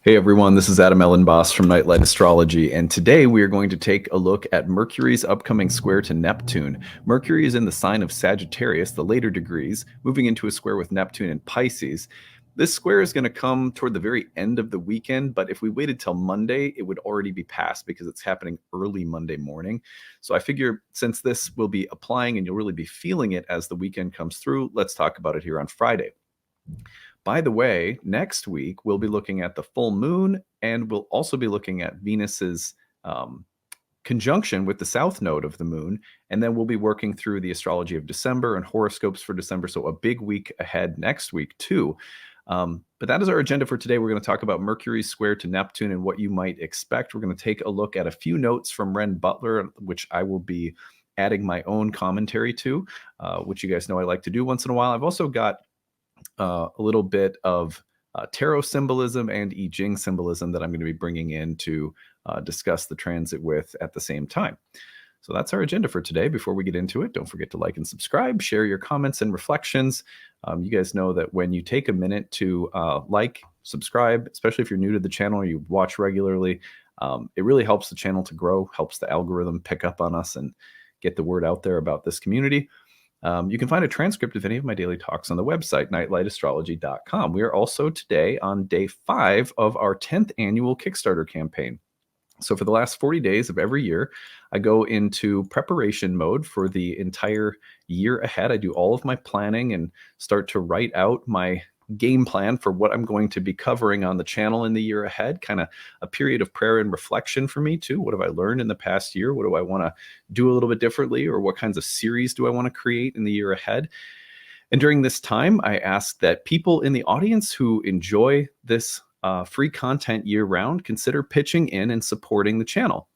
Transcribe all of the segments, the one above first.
Hey everyone, this is Elenbaas from Nightlight Astrology, and today we are going to take a look at Mercury's upcoming square to Neptune. Mercury is in the sign of Sagittarius, the later degrees, moving into a square with Neptune in Pisces. This square is going to come toward the very end of the weekend, but if we waited till Monday, it would already be past because it's happening early Monday morning. So I figure since this will be applying and you'll really be feeling it as the weekend comes through, let's talk about it here on Friday. By the way, next week we'll be looking at the full moon, and we'll also be looking at Venus's conjunction with the south node of the moon, and then we'll be working through the astrology of December and horoscopes for December, so a big week ahead next week too. But that is our agenda for today. We're going to talk about Mercury's square to Neptune and what you might expect. We're going to take a look at a few notes from Ren Butler, which I will be adding my own commentary to, which you guys know I like to do once in a while. I've also got a little bit of tarot symbolism and I Ching symbolism that I'm going to be bringing in to discuss the transit with at the same time. So that's our agenda for today. Before we get into it, don't forget to like and subscribe, share your comments and reflections. You guys know that when you take a minute to like, subscribe, especially if you're new to the channel or you watch regularly, it really helps the channel to grow, helps the algorithm pick up on us and get the word out there about this community. You can find a transcript of any of my daily talks on the website, nightlightastrology.com. We are also today on day 5 of our 10th annual Kickstarter campaign. So for the last 40 days of every year, I go into preparation mode for the entire year ahead. I do all of my planning and start to write out my game plan for what I'm going to be covering on the channel in the year ahead, kind of a period of prayer and reflection for me too. What have I learned in the past year? What do I want to do a little bit differently, or what kinds of series do I want to create in the year ahead? And during this time, I ask that people in the audience who enjoy this free content year round consider pitching in and supporting the channel.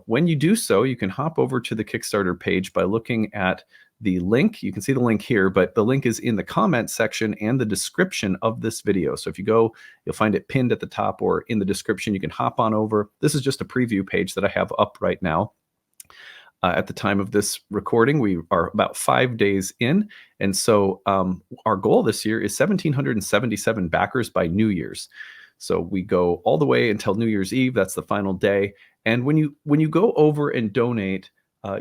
When you do so, you can hop over to the Kickstarter page by looking at the link. You can see the link here, but the link is in the comment section and the description of this video. So if you go, you'll find it pinned at the top or in the description. You can hop on over. This is just a preview page that I have up right now. At the time of this recording, we are about 5 days in. And so our goal this year is 1,777 backers by New Year's. So we go all the way until New Year's Eve. That's the final day. And when you go over and donate,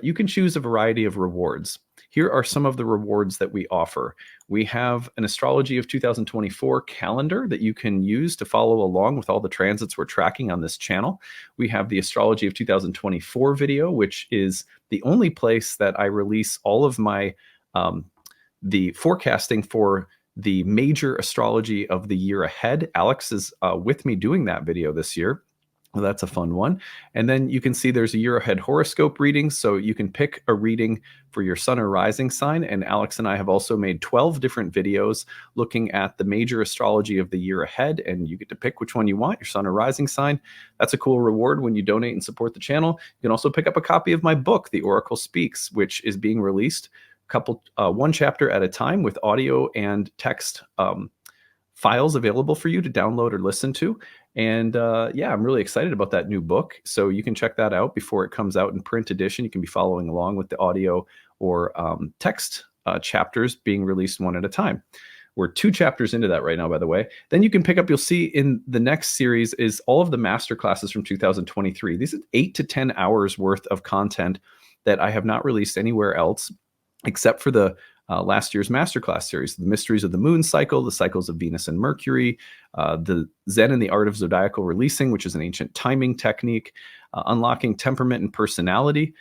you can choose a variety of rewards. Here are some of the rewards that we offer. We have an Astrology of 2024 calendar that you can use to follow along with all the transits we're tracking on this channel. We have the Astrology of 2024 video, which is the only place that I release all of my the forecasting for the major astrology of the year ahead. Alex is with me doing that video this year. Well, that's a fun one. And then you can see there's a year ahead horoscope reading. So you can pick a reading for your sun or rising sign. And Alex and I have also made 12 different videos looking at the major astrology of the year ahead. And you get to pick which one you want, your sun or rising sign. That's a cool reward when you donate and support the channel. You can also pick up a copy of my book, The Oracle Speaks, which is being released one chapter at a time with audio and text files available for you to download or listen to. And yeah, I'm really excited about that new book. So you can check that out before it comes out in print edition. You can be following along with the audio or text chapters being released one at a time. We're 2 chapters into that right now, by the way. Then you can pick up, you'll see in the next series is all of the master classes from 2023. These are 8 to 10 hours worth of content that I have not released anywhere else, except for the last year's masterclass series, The Mysteries of the Moon Cycle, The Cycles of Venus and Mercury, the Zen and the Art of Zodiacal Releasing, which is an ancient timing technique, Unlocking Temperament and Personality,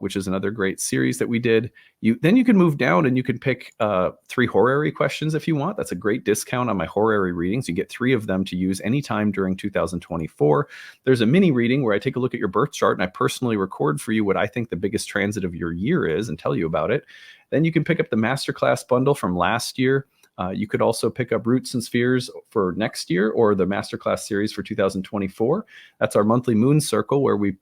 which is another great series that we did. Then you can move down and you can pick 3 horary questions if you want. That's a great discount on my horary readings. You get 3 of them to use anytime during 2024. There's a mini reading where I take a look at your birth chart and I personally record for you what I think the biggest transit of your year is and tell you about it. Then you can pick up the masterclass bundle from last year. You could also pick up Roots and Spheres for next year or the masterclass series for 2024. That's our monthly moon circle where we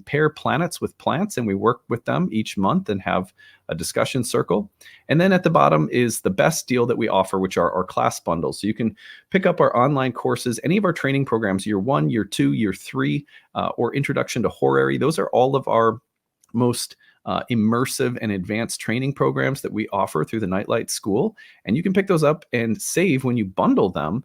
pair planets with plants and we work with them each month and have a discussion circle. And then at the bottom is the best deal that we offer, which are our class bundles. So you can pick up our online courses, any of our training programs, year 1, year 2, year 3, or Introduction to Horary. Those are all of our most immersive and advanced training programs that we offer through the Nightlight School. And you can pick those up and save when you bundle them,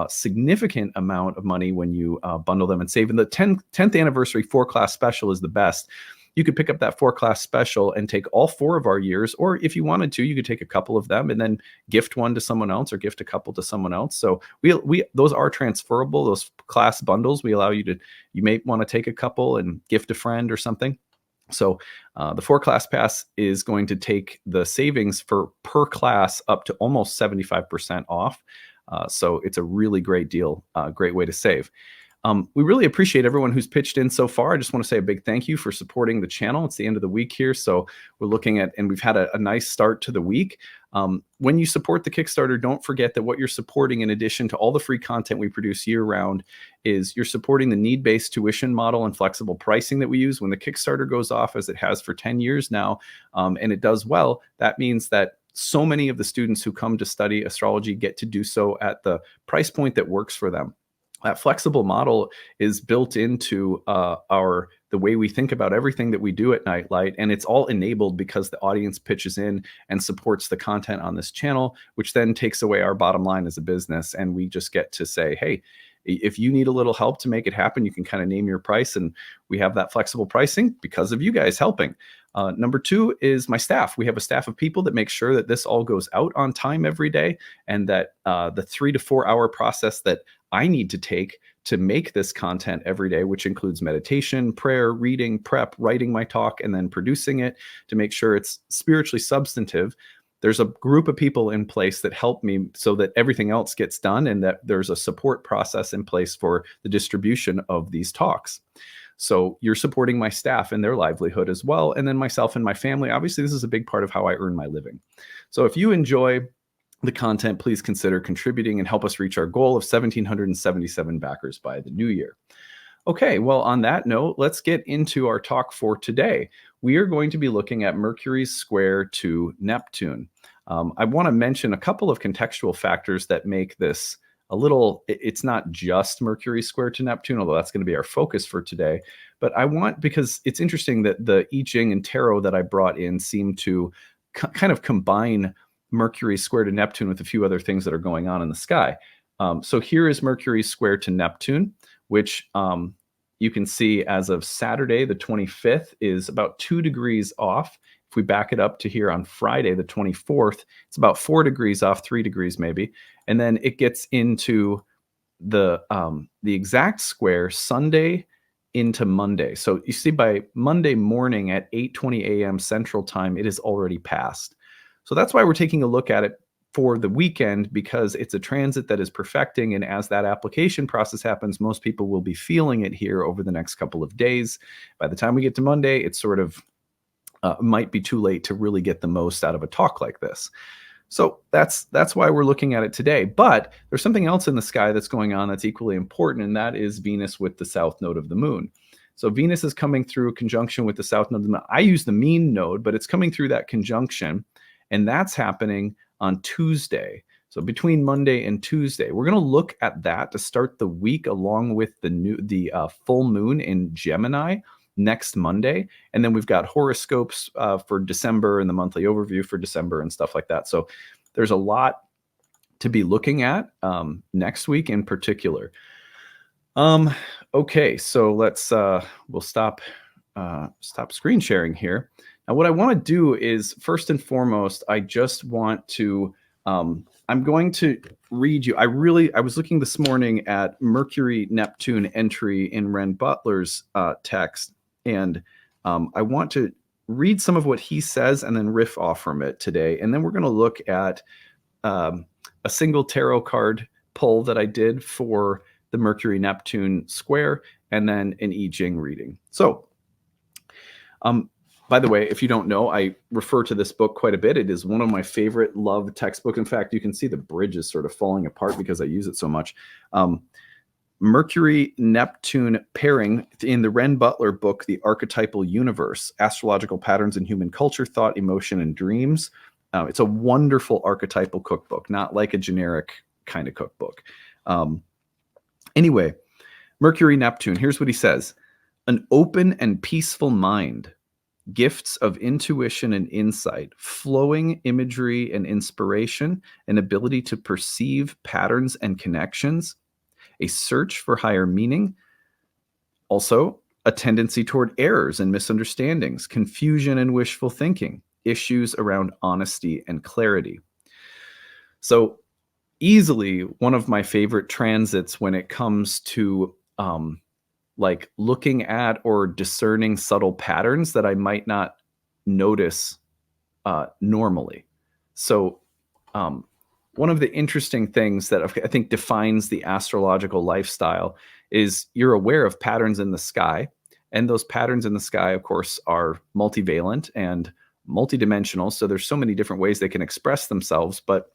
significant amount of money when you bundle them and save. And the 10th anniversary 4-class special is the best. You could pick up that 4-class special and take all 4 of our years, or if you wanted to, you could take a couple of them and then gift one to someone else or gift a couple to someone else. So we those are transferable. Those class bundles, we allow you to, you may want to take a couple and gift a friend or something. So the 4-class pass is going to take the savings for per class up to almost 75% off. So it's a really great deal, great way to save. We really appreciate everyone who's pitched in so far. I just want to say a big thank you for supporting the channel. It's the end of the week here, so we're looking at, and we've had a nice start to the week. When you support the Kickstarter, don't forget that what you're supporting, in addition to all the free content we produce year-round, is you're supporting the need-based tuition model and flexible pricing that we use. When the Kickstarter goes off, as it has for 10 years now, and it does well, that means that so many of the students who come to study astrology get to do so at the price point that works for them. That flexible model is built into the way we think about everything that we do at Nightlight, and it's all enabled because the audience pitches in and supports the content on this channel, which then takes away our bottom line as a business, and we just get to say, hey, if you need a little help to make it happen, you can kind of name your price, and we have that flexible pricing because of you guys helping. Number 2 is my staff. We have a staff of people that make sure that this all goes out on time every day, and that the 3 to 4 hour process that I need to take to make this content every day, which includes meditation, prayer, reading, prep, writing my talk, and then producing it to make sure it's spiritually substantive. There's a group of people in place that help me so that everything else gets done, and that there's a support process in place for the distribution of these talks. So you're supporting my staff and their livelihood as well, and then myself and my family. Obviously, this is a big part of how I earn my living. So if you enjoy the content, please consider contributing and help us reach our goal of 1,777 backers by the new year. Okay, well, on that note, let's get into our talk for today. We are going to be looking at Mercury's square to Neptune. I want to mention a couple of contextual factors that make this a little, it's not just Mercury square to Neptune, although that's going to be our focus for today. But because it's interesting that the I Ching and Tarot that I brought in seem to kind of combine Mercury square to Neptune with a few other things that are going on in the sky. So here is Mercury square to Neptune, which you can see as of Saturday, the 25th, is about 2 degrees off. If we back it up to here on Friday, the 24th, it's about 4 degrees off, 3 degrees maybe. And then it gets into the exact square Sunday into Monday. So you see by Monday morning at 8:20 a.m. Central Time, it is already passed. So that's why we're taking a look at it for the weekend, because it's a transit that is perfecting. And as that application process happens, most people will be feeling it here over the next couple of days. By the time we get to Monday, it's sort of might be too late to really get the most out of a talk like this. So that's why we're looking at it today. But there's something else in the sky that's going on that's equally important, and that is Venus with the south node of the moon. So Venus is coming through conjunction with the south node of the moon. I use the mean node, but it's coming through that conjunction, and that's happening on Tuesday. So between Monday and Tuesday, we're going to look at that to start the week, along with the full moon in Gemini next Monday. And then we've got horoscopes for December and the monthly overview for December and stuff like that. So there's a lot to be looking at next week in particular. Okay, so let's we'll stop screen sharing here. Now, what I want to do is, first and foremost, I just want to I'm going to read you. I was looking this morning at Mercury-Neptune entry in Ren Butler's text, and I want to read some of what he says and then riff off from it today. And then we're going to look at a single tarot card pull that I did for the Mercury-Neptune square, and then an I Ching reading. So, by the way, if you don't know, I refer to this book quite a bit. It is one of my favorite loved textbooks. In fact, you can see the bridge is sort of falling apart because I use it so much. Mercury-Neptune pairing in the Ren Butler book, The Archetypal Universe, Astrological Patterns in Human Culture, Thought, Emotion, and Dreams. It's a wonderful archetypal cookbook, not like a generic kind of cookbook. Anyway, Mercury-Neptune, here's what he says. An open and peaceful mind. gifts of intuition and insight, flowing imagery and inspiration, an ability to perceive patterns and connections, a search for higher meaning, also a tendency toward errors and misunderstandings, confusion and wishful thinking, issues around honesty and clarity. So easily one of my favorite transits when it comes to like looking at or discerning subtle patterns that I might not notice normally. So one of the interesting things that I think defines the astrological lifestyle is you're aware of patterns in the sky. And those patterns in the sky, of course, are multivalent and multidimensional. So there's so many different ways they can express themselves. But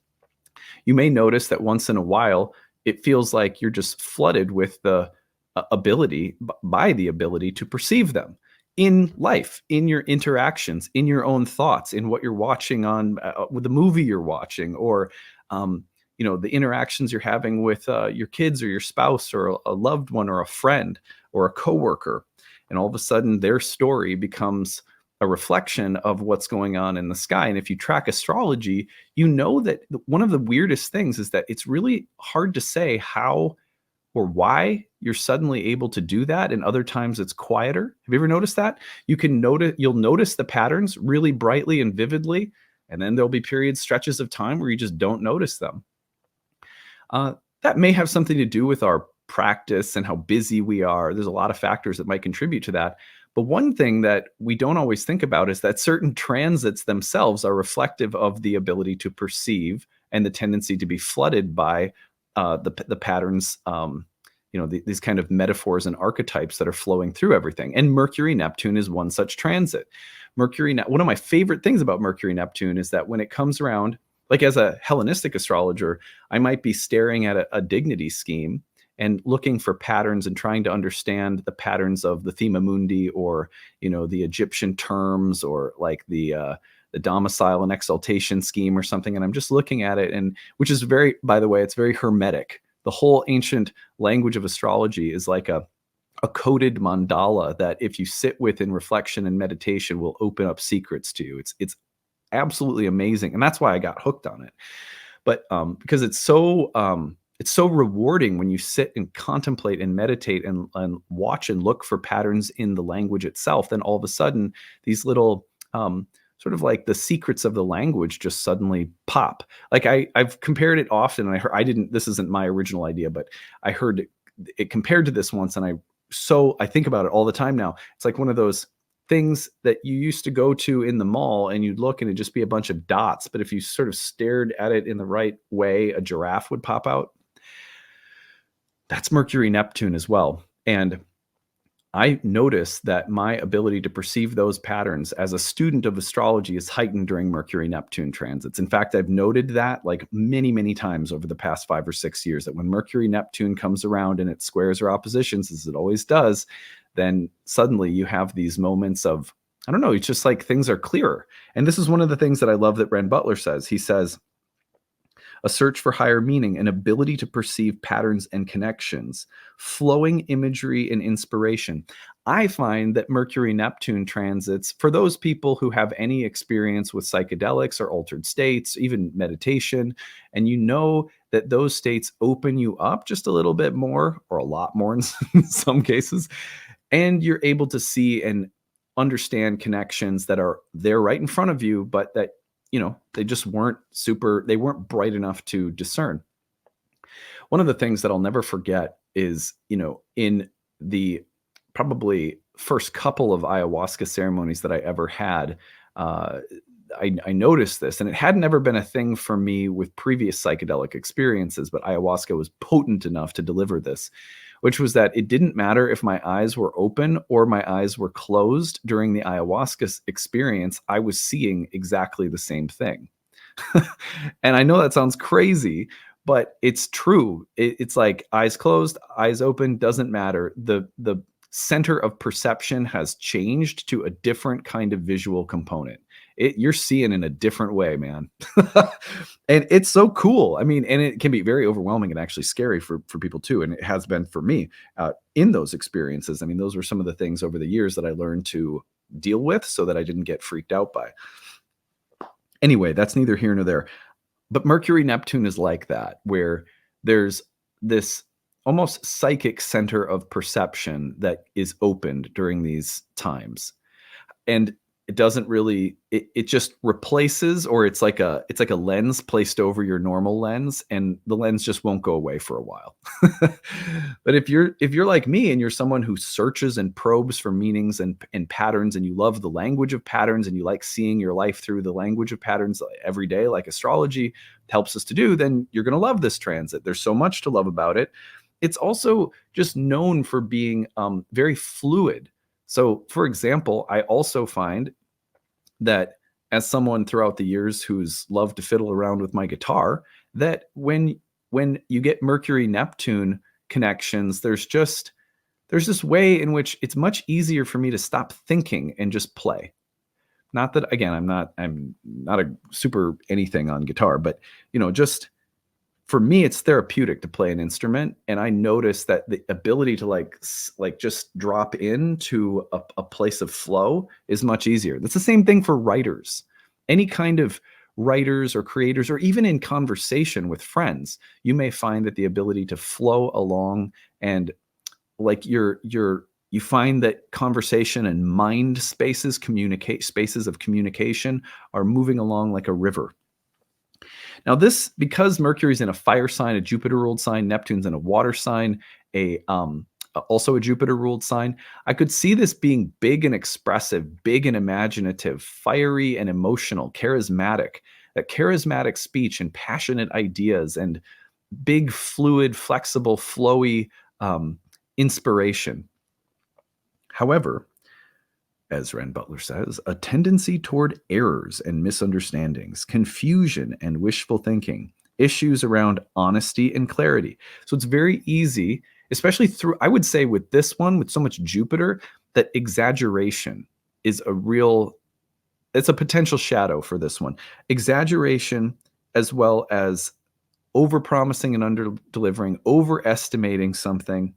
you may notice that once in a while, it feels like you're just flooded with the ability to perceive them in life, in your interactions, in your own thoughts, in what you're watching on with the movie you're watching, or the interactions you're having with your kids or your spouse or a loved one or a friend or a coworker. And all of a sudden, their story becomes a reflection of what's going on in the sky. And if you track astrology, you know that one of the weirdest things is that it's really hard to say how or why you're suddenly able to do that, and other times it's quieter. Have you ever noticed that? You'll notice the patterns really brightly and vividly, and then there'll be periods, stretches of time where you just don't notice them. That may have something to do with our practice and how busy we are. There's a lot of factors that might contribute to that. But one thing that we don't always think about is that certain transits themselves are reflective of the ability to perceive and the tendency to be flooded by the patterns, these kind of metaphors and archetypes that are flowing through everything. And Mercury-Neptune is one such transit. One of my favorite things about Mercury-Neptune is that when it comes around, like as a Hellenistic astrologer, I might be staring at a dignity scheme and looking for patterns and trying to understand the patterns of the Thema Mundi, or the Egyptian terms, or like the domicile and exaltation scheme or something. And I'm just looking at it, and which is by the way, it's very hermetic. The whole ancient language of astrology is like a coded mandala that if you sit with in reflection and meditation will open up secrets to you. It's absolutely amazing. And that's why I got hooked on it. But because it's so rewarding when you sit and contemplate and meditate and watch and look for patterns in the language itself. Then all of a sudden, these little sort of like the secrets of the language just suddenly pop. Like I've compared it often, and this isn't my original idea, but I heard it compared to this once, and I think about it all the time now. It's like one of those things that you used to go to in the mall and you'd look and it'd just be a bunch of dots. But if you sort of stared at it in the right way, a giraffe would pop out. That's Mercury-Neptune as well. And I notice that my ability to perceive those patterns as a student of astrology is heightened during Mercury-Neptune transits. In fact, I've noted that like many, many times over the past 5 or 6 years, that when Mercury-Neptune comes around and it squares or oppositions, as it always does, then suddenly you have these moments of, I don't know, it's just like things are clearer. And this is one of the things that I love that Ren Butler says. He says, a search for higher meaning, an ability to perceive patterns and connections, flowing imagery and inspiration. I find that Mercury-Neptune transits, for those people who have any experience with psychedelics or altered states, even meditation, and you know that those states open you up just a little bit more, or a lot more in some cases, and you're able to see and understand connections that are there right in front of you, but that they just they weren't bright enough to discern. One of the things that I'll never forget is, in the probably first couple of ayahuasca ceremonies that I ever had, I noticed this, and it had never been a thing for me with previous psychedelic experiences, but ayahuasca was potent enough to deliver this, which was that it didn't matter if my eyes were open or my eyes were closed during the ayahuasca experience, I was seeing exactly the same thing. And I know that sounds crazy, but it's true. It's like eyes closed, eyes open, doesn't matter. The center of perception has changed to a different kind of visual component. You're seeing in a different way, man. And it's so cool. I mean, and it can be very overwhelming and actually scary for people too. And it has been for me in those experiences. I mean, those were some of the things over the years that I learned to deal with so that I didn't get freaked out by. Anyway, that's neither here nor there. But Mercury-Neptune is like that, where there's this almost psychic center of perception that is opened during these times. And it doesn't really, it just replaces, or it's like a lens placed over your normal lens, and the lens just won't go away for a while. But if you're like me and you're someone who searches and probes for meanings and patterns, and you love the language of patterns, and you like seeing your life through the language of patterns every day, like astrology helps us to do, then you're going to love this transit. There's so much to love about it. It's also just known for being very fluid. So, for example, I also find that, as someone throughout the years who's loved to fiddle around with my guitar, that when you get Mercury-Neptune connections, there's this way in which it's much easier for me to stop thinking and just play. Not that, again, I'm not a super anything on guitar, but just for me, it's therapeutic to play an instrument. And I notice that the ability to like just drop into a place of flow is much easier. That's the same thing for writers. Any kind of writers or creators, or even in conversation with friends, you may find that the ability to flow along, and like you find that conversation and mind spaces of communication are moving along like a river. Now, this, because Mercury's in a fire sign, a Jupiter-ruled sign, Neptune's in a water sign, also a Jupiter-ruled sign, I could see this being big and expressive, big and imaginative, fiery and emotional, charismatic. That charismatic speech and passionate ideas and big, fluid, flexible, flowy inspiration. However, as Rand Butler says, a tendency toward errors and misunderstandings, confusion and wishful thinking, issues around honesty and clarity. So it's very easy, especially through, I would say with this one, with so much Jupiter, that exaggeration is it's a potential shadow for this one. Exaggeration, as well as over-promising and under-delivering, overestimating something,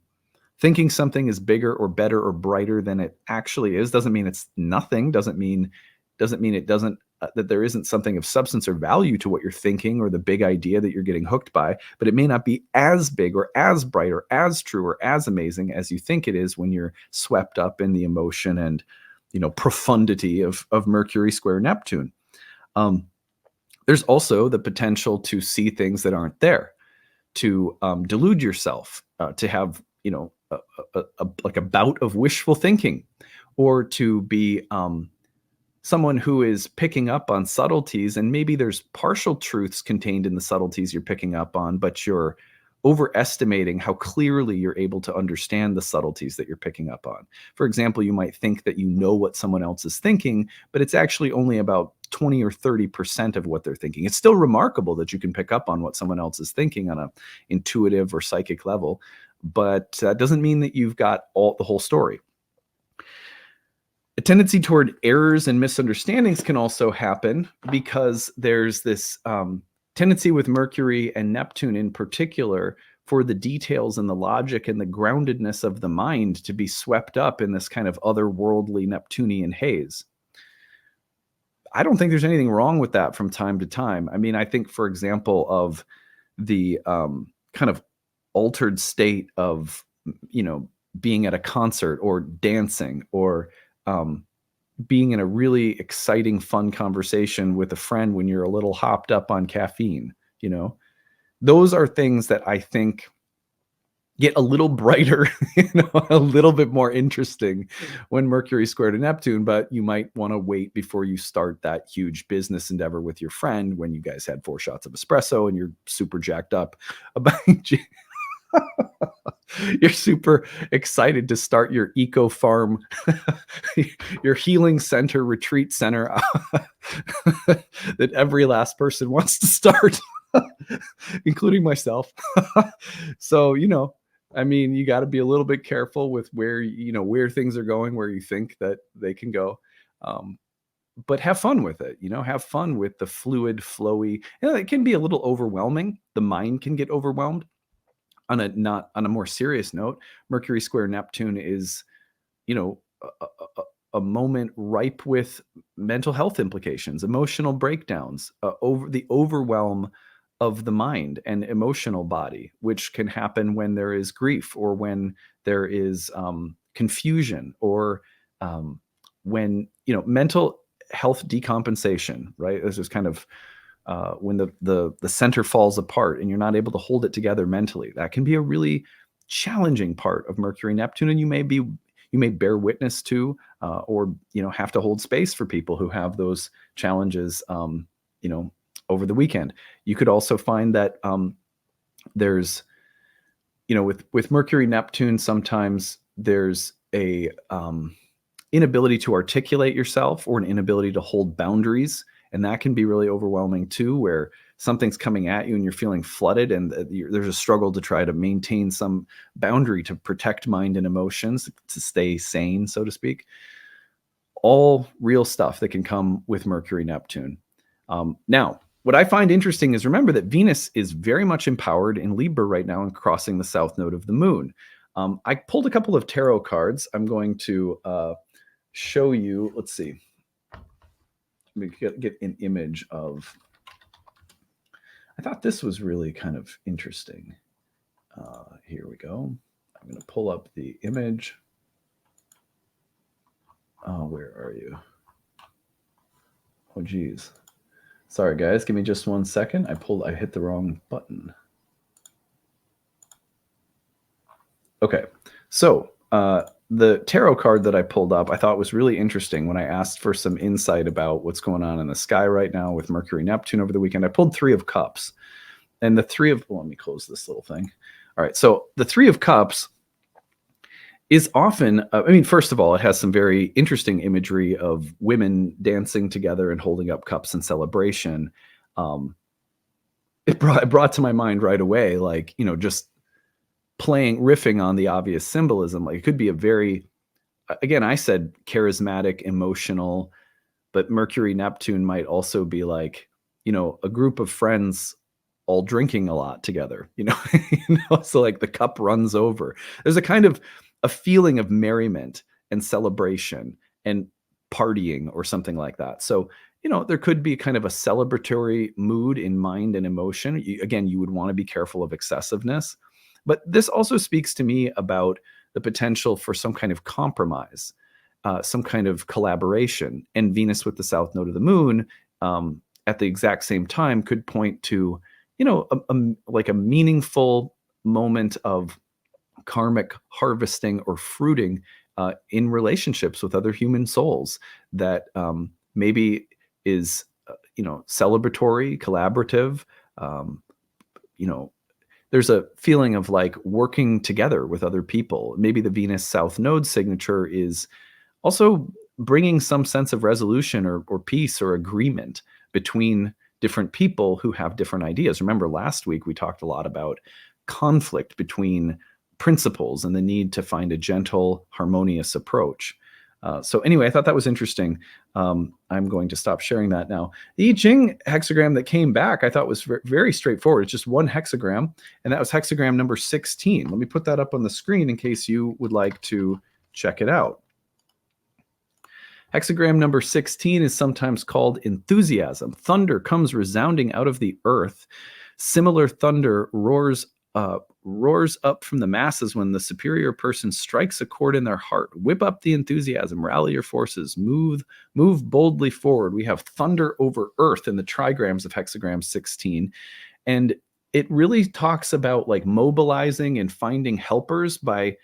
thinking something is bigger or better or brighter than it actually is, doesn't mean it's nothing, doesn't mean it doesn't that there isn't something of substance or value to what you're thinking or the big idea that you're getting hooked by, but it may not be as big or as bright or as true or as amazing as you think it is when you're swept up in the emotion and profundity of Mercury square Neptune. There's also the potential to see things that aren't there, to delude yourself, to have like a bout of wishful thinking, or to be someone who is picking up on subtleties, and maybe there's partial truths contained in the subtleties you're picking up on, but you're overestimating how clearly you're able to understand the subtleties that you're picking up on. For example, you might think that you know what someone else is thinking, but it's actually only about 20 or 30% of what they're thinking. It's still remarkable that you can pick up on what someone else is thinking on an intuitive or psychic level, but that doesn't mean that you've got the whole story. A tendency toward errors and misunderstandings can also happen because there's this tendency with Mercury and Neptune in particular for the details and the logic and the groundedness of the mind to be swept up in this kind of otherworldly Neptunian haze. I don't think there's anything wrong with that from time to time. I mean, I think, for example, of the kind of altered state of, being at a concert or dancing, or being in a really exciting, fun conversation with a friend when you're a little hopped up on caffeine. Those are things that I think get a little brighter, a little bit more interesting when Mercury squared to Neptune, but you might want to wait before you start that huge business endeavor with your friend when you guys had 4 shots of espresso and you're super jacked up about you're super excited to start your eco farm, your healing center, retreat center that every last person wants to start, including myself. So, I mean, you got to be a little bit careful with where things are going, where you think that they can go. But have fun with it, have fun with the fluid, flowy. It can be a little overwhelming. The mind can get overwhelmed. On a more serious note, Mercury square Neptune is, a moment ripe with mental health implications, emotional breakdowns, over the overwhelm of the mind and emotional body, which can happen when there is grief or when there is confusion or when mental health decompensation. Right, this is kind of when the center falls apart and you're not able to hold it together mentally. That can be a really challenging part of Mercury Neptune, and you may bear witness to, or have to hold space for people who have those challenges. Over the weekend, you could also find that there's, with Mercury Neptune, sometimes there's a inability to articulate yourself or an inability to hold boundaries. And that can be really overwhelming too, where something's coming at you and you're feeling flooded, and there's a struggle to try to maintain some boundary to protect mind and emotions, to stay sane, so to speak. All real stuff that can come with Mercury Neptune. Now, what I find interesting is, remember that Venus is very much empowered in Libra right now and crossing the south node of the moon. I pulled a couple of tarot cards. I'm going to show you. Let's see. Let me get an image of. I thought this was really kind of interesting. Here we go. I'm going to pull up the image. Oh, where are you? Oh, geez. Sorry, guys. Give me just 1 second. I hit the wrong button. Okay. So the tarot card that I pulled up, I thought was really interesting when I asked for some insight about what's going on in the sky right now with Mercury Neptune over the weekend. I pulled 3 of Cups. And the 3 of, well, let me close this little thing. All right. So the 3 of Cups is often, first of all, it has some very interesting imagery of women dancing together and holding up cups in celebration. It brought to my mind right away, like, just riffing on the obvious symbolism. Like, it could be a very, again, I said charismatic, emotional, but Mercury Neptune might also be like, a group of friends all drinking a lot together, so like the cup runs over. There's a kind of a feeling of merriment and celebration and partying or something like that. So, there could be kind of a celebratory mood in mind and emotion. Again, you would want to be careful of excessiveness. But this also speaks to me about the potential for some kind of compromise, some kind of collaboration. And Venus with the south node of the moon at the exact same time could point to, like a meaningful moment of karmic harvesting or fruiting in relationships with other human souls that maybe is, celebratory, collaborative. There's a feeling of like working together with other people. Maybe the Venus South Node signature is also bringing some sense of resolution or peace or agreement between different people who have different ideas. Remember, last week we talked a lot about conflict between principles and the need to find a gentle, harmonious approach. So anyway, I thought that was interesting. I'm going to stop sharing that now. The I Ching hexagram that came back, I thought was very straightforward. It's just one hexagram, and that was hexagram number 16. Let me put that up on the screen in case you would like to check it out. Hexagram number 16 is sometimes called enthusiasm. Thunder comes resounding out of the earth. Similar thunder roars up from the masses when the superior person strikes a chord in their heart. Whip up the enthusiasm, rally your forces, move boldly forward. We have thunder over earth in the trigrams of hexagram 16. And it really talks about like mobilizing and finding helpers by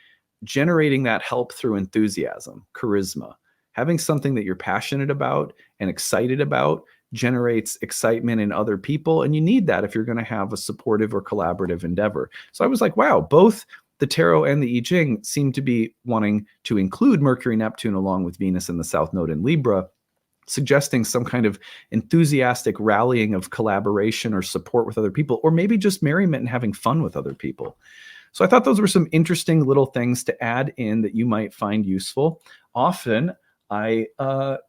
generating that help through enthusiasm, charisma. Having something that you're passionate about and excited about generates excitement in other people. And you need that if you're going to have a supportive or collaborative endeavor. So I was like, wow, both the tarot and the I Ching seem to be wanting to include Mercury Neptune along with Venus in the South Node in Libra, suggesting some kind of enthusiastic rallying of collaboration or support with other people, or maybe just merriment and having fun with other people. So I thought those were some interesting little things to add in that you might find useful. Often,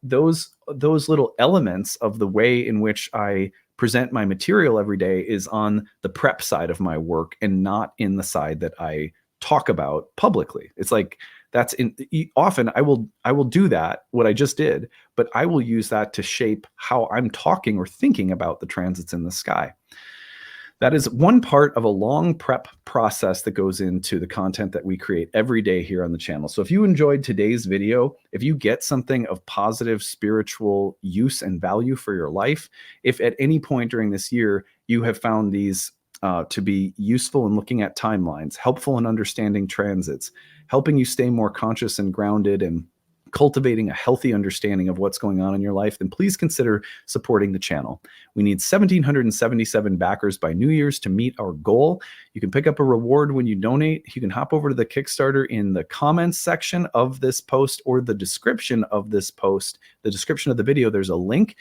those little elements of the way in which I present my material every day is on the prep side of my work and not in the side that I talk about publicly. It's like Often I will do that, what I just did, but I will use that to shape how I'm talking or thinking about the transits in the sky. That is one part of a long prep process that goes into the content that we create every day here on the channel. So if you enjoyed today's video, if you get something of positive spiritual use and value for your life, if at any point during this year you have found these to be useful in looking at timelines, helpful in understanding transits, helping you stay more conscious and grounded and cultivating a healthy understanding of what's going on in your life, then please consider supporting the channel. We need 1,777 backers by New Year's to meet our goal. You can pick up a reward when you donate. You can hop over to the Kickstarter in the comments section of this post or the description of this post, the description of the video. There's a link.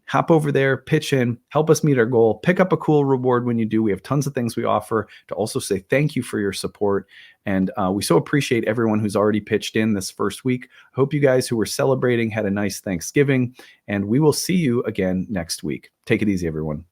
Hop over there, pitch in, help us meet our goal, pick up a cool reward when you do. We have tons of things we offer to also say thank you for your support. And we so appreciate everyone who's already pitched in this first week. Hope you guys who were celebrating had a nice Thanksgiving, and we will see you again next week. Take it easy, everyone.